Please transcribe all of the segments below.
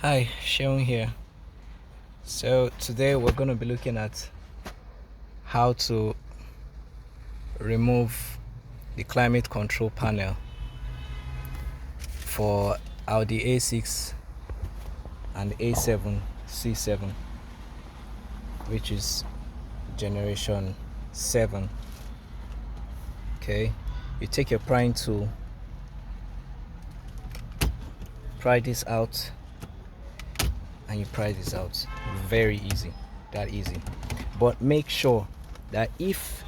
Hi, Sean here. So today we're going to be looking at how to remove the climate control panel for Audi A6 and A7 C7, which is generation 7. Okay, you take your prying tool, pry this out, and you pry this out. Very easy, that easy. But make sure that if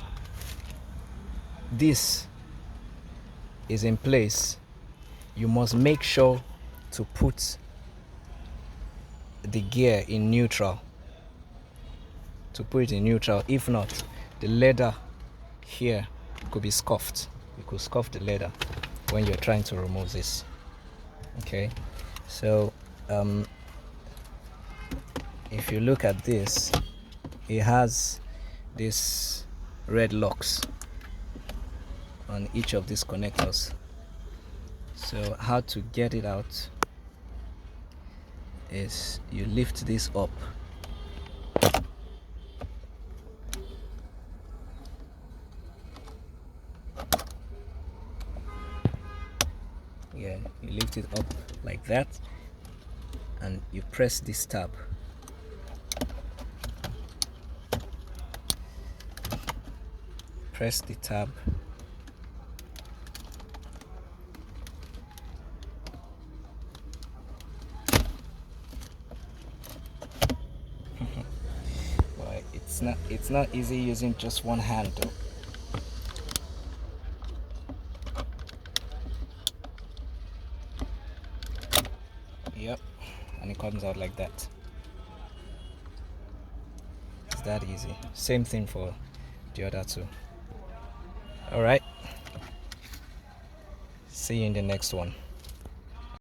this is in place, you must make sure to put the gear in neutral. If not, the leather here could be scuffed. You could scuff the leather when you're trying to remove this. Okay, so if you look at this, it has this red locks on each of these connectors. So how to get it out is you lift this up. Yeah, you lift it up like that, and you press this tab. Press the tab. But it's not easy using just one hand though. Yep, and it comes out like that. It's that easy. Same thing for the other two. All right, see you in the next one.